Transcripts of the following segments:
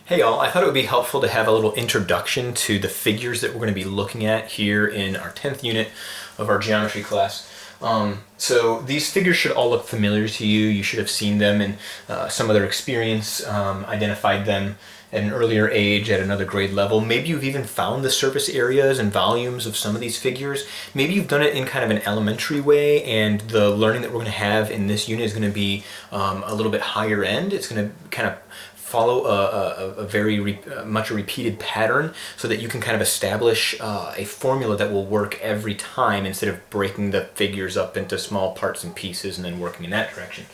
Hey y'all, I thought it would be helpful to have a little introduction to the figures that we're going to be looking at here in our 10th unit of our geometry class. So these figures should all look familiar to you. You should have seen them in some other experience, identified them at an earlier age, at another grade level. Maybe you've even found the surface areas and volumes of some of these figures. Maybe you've done it in kind of an elementary way, and the learning that we're going to have in this unit is going to be a little bit higher end. It's going to kind of follow a very much a repeated pattern so that you can kind of establish a formula that will work every time instead of breaking the figures up into small parts and pieces and then working in that direction.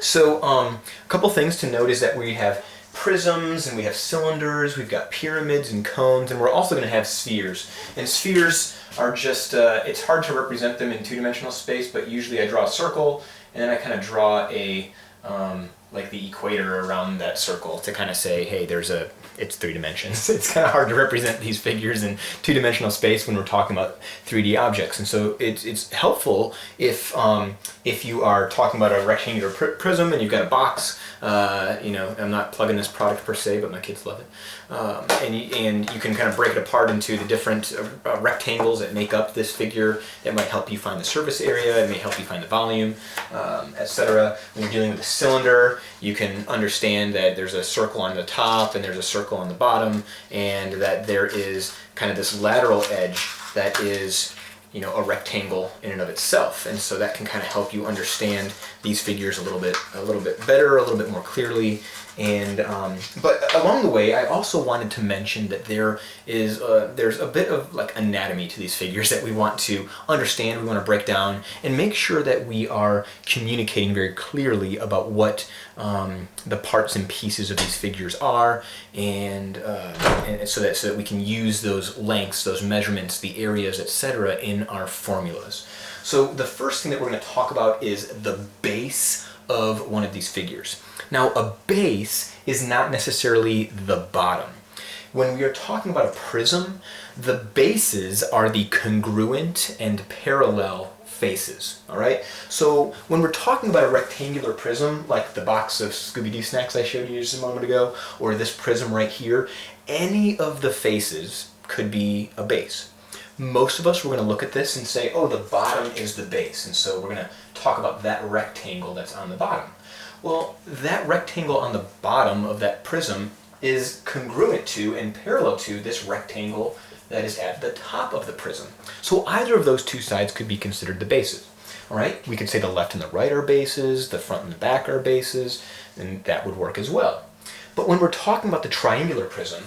So a couple things to note is that we have prisms and we have cylinders, we've got pyramids and cones, and we're also going to have spheres. And spheres are just, it's hard to represent them in two-dimensional space, but usually I draw a circle and then I kind of draw a like the equator around that circle to kind of say, hey, it's 3 dimensions. It's kind of hard to represent these figures in two-dimensional space when we're talking about 3D objects. And so it's helpful if you are talking about a rectangular prism and you've got a box. I'm not plugging this product per se, but my kids love it. And you can kind of break it apart into the different rectangles that make up this figure. It might help you find the surface area, it may help you find the volume, etc. When you're dealing with a cylinder, you can understand that there's a circle on the top and there's a circle on the bottom, and that there is kind of this lateral edge that is a rectangle in and of itself. And so that can kind of help you understand these figures a little bit better, a little bit more clearly. And but along the way, I also wanted to mention that there's a bit of like anatomy to these figures that we want to understand, we want to break down, and make sure that we are communicating very clearly about what the parts and pieces of these figures are, and so that we can use those lengths, those measurements, the areas, etc. in our formulas. So the first thing that we're going to talk about is the base of one of these figures. Now, a base is not necessarily the bottom. When we are talking about a prism, the bases are the congruent and parallel faces, all right? So when we're talking about a rectangular prism, like the box of Scooby-Doo snacks I showed you just a moment ago, or this prism right here, any of the faces could be a base. Most of us, we're going to look at this and say, oh, the bottom is the base, and so we're going to talk about that rectangle that's on the bottom. Well, that rectangle on the bottom of that prism is congruent to and parallel to this rectangle that is at the top of the prism. So either of those two sides could be considered the bases. All right? We could say the left and the right are bases, the front and the back are bases, and that would work as well. But when we're talking about the triangular prism,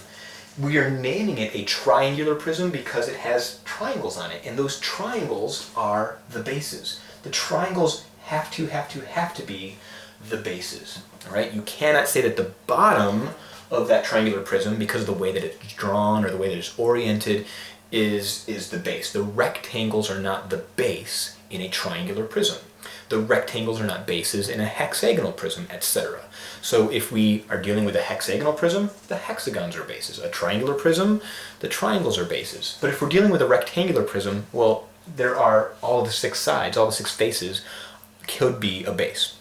we are naming it a triangular prism because it has triangles on it, and those triangles are the bases. The triangles have to be the bases. All right? You cannot say that the bottom of that triangular prism, because of the way that it's drawn or the way that it's oriented, is the base. The rectangles are not the base in a triangular prism. The rectangles are not bases in a hexagonal prism, etc. So if we are dealing with a hexagonal prism, the hexagons are bases. A triangular prism, the triangles are bases. But if we're dealing with a rectangular prism, well, there are all the 6 sides, all the 6 faces could be a base.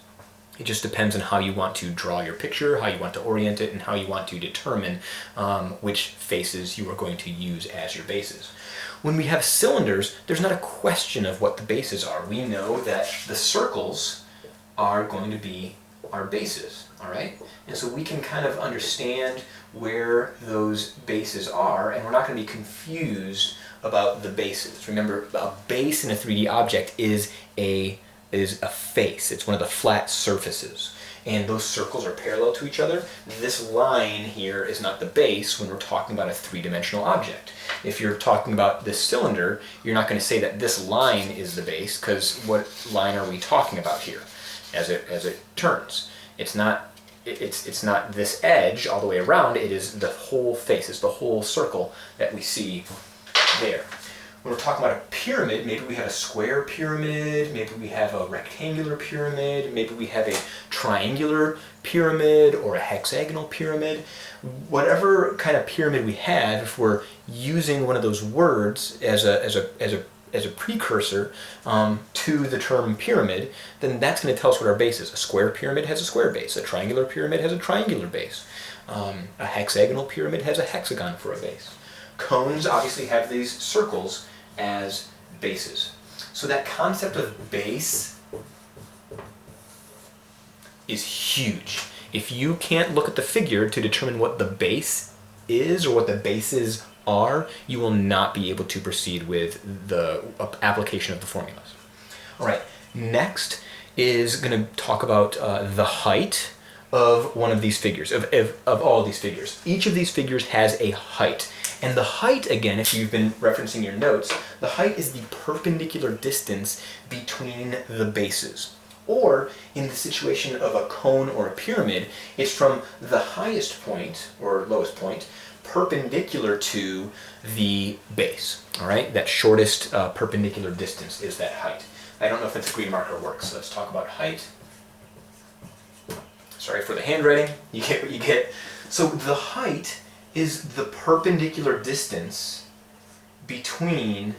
It just depends on how you want to draw your picture, how you want to orient it, and how you want to determine which faces you are going to use as your bases. When we have cylinders, there's not a question of what the bases are. We know that the circles are going to be our bases, all right? And so we can kind of understand where those bases are, and we're not going to be confused about the bases. Remember, a base in a 3D object is a face. It's one of the flat surfaces. And those circles are parallel to each other. This line here is not the base when we're talking about a 3-dimensional object. If you're talking about this cylinder, you're not going to say that this line is the base, because what line are we talking about here as it turns? It's not this edge all the way around, it is the whole face, it's the whole circle that we see there. When we're talking about a pyramid, maybe we have a square pyramid, maybe we have a rectangular pyramid, maybe we have a triangular pyramid or a hexagonal pyramid. Whatever kind of pyramid we have, if we're using one of those words as a precursor to the term pyramid, then that's going to tell us what our base is. A square pyramid has a square base. A triangular pyramid has a triangular base. A hexagonal pyramid has a hexagon for a base. Cones obviously have these circles as bases. So that concept of base is huge. If you can't look at the figure to determine what the base is or what the bases are, you will not be able to proceed with the application of the formulas. All right, next is going to talk about the height of one of these figures, of all of these figures. Each of these figures has a height. And the height, again, if you've been referencing your notes, the height is the perpendicular distance between the bases. Or, in the situation of a cone or a pyramid, it's from the highest point, or lowest point, perpendicular to the base. All right, that shortest perpendicular distance is that height. I don't know if that's a green marker works, so let's talk about height. Sorry for the handwriting, you get what you get. So the height is the perpendicular distance between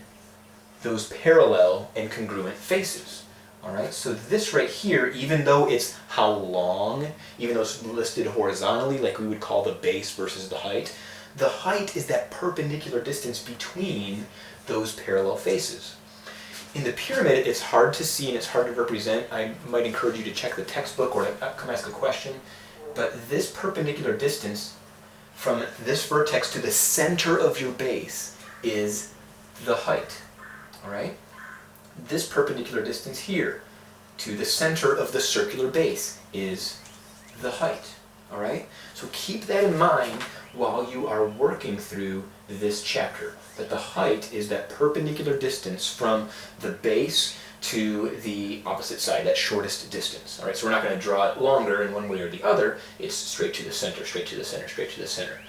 those parallel and congruent faces. All right, so this right here, even though it's how long, even though it's listed horizontally, like we would call the base versus the height is that perpendicular distance between those parallel faces. In the pyramid, it's hard to see and it's hard to represent. I might encourage you to check the textbook or to come ask a question. But this perpendicular distance from this vertex to the center of your base is the height. All right? This perpendicular distance here to the center of the circular base is the height. All right? So keep that in mind while you are working through this chapter, that the height is that perpendicular distance from the base to the opposite side, that shortest distance. All right, so we're not going to draw it longer in one way or the other. It's straight to the center, straight to the center, straight to the center.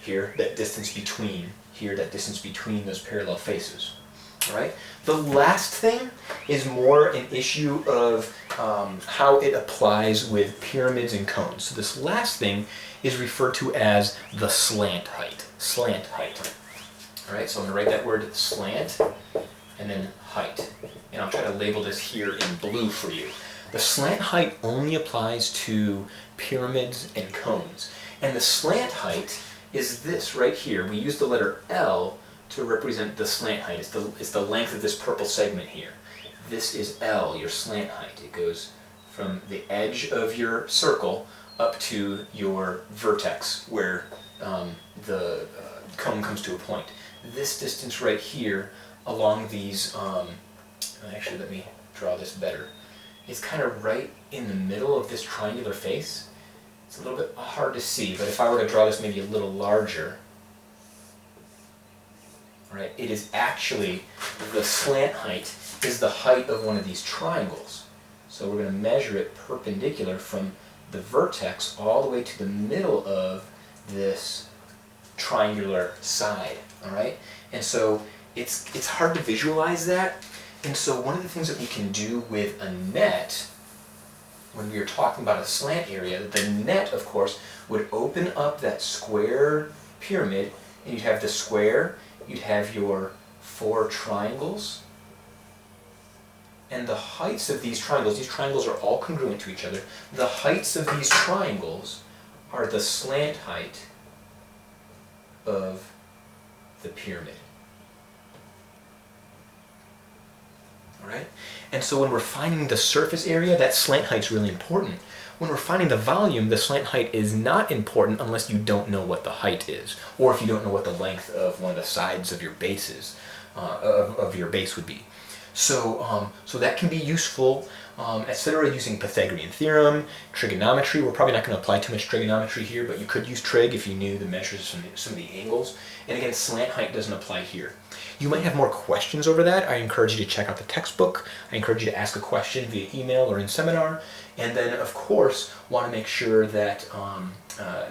Here, that distance between. Here, that distance between those parallel faces. All right. The last thing is more an issue of how it applies with pyramids and cones. So this last thing is referred to as the slant height. Slant height. All right, so I'm going to write that word slant and then height. And I'll try to label this here in blue for you. The slant height only applies to pyramids and cones. And the slant height is this right here. We use the letter L to represent the slant height. It's the length of this purple segment here. This is L, your slant height. It goes from the edge of your circle up to your vertex where the cone comes to a point. This distance right here along these, actually let me draw this better. It's kind of right in the middle of this triangular face. It's a little bit hard to see, but if I were to draw this maybe a little larger, right, it is actually, the slant height is the height of one of these triangles. So we're going to measure it perpendicular from the vertex all the way to the middle of this triangular side, all right? And so it's hard to visualize that. And so one of the things that we can do with a net, when we are talking about a slant area, the net, of course, would open up that square pyramid, and you'd have the square, you'd have your 4 triangles, and the heights of these triangles are all congruent to each other. The heights of these triangles are the slant height of the pyramid. All right? And so when we're finding the surface area, that slant height's really important. When we're finding the volume, the slant height is not important unless you don't know what the height is, or if you don't know what the length of one of the sides of your base is, of your base would be. So, so that can be useful, etc. using Pythagorean theorem, trigonometry. We're probably not going to apply too much trigonometry here, but you could use trig if you knew the measures from some of the angles. And again, slant height doesn't apply here. You might have more questions over that. I encourage you to check out the textbook. I encourage you to ask a question via email or in seminar. And then, of course, want to make sure that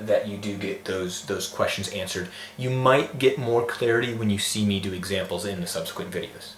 that you do get those questions answered. You might get more clarity when you see me do examples in the subsequent videos.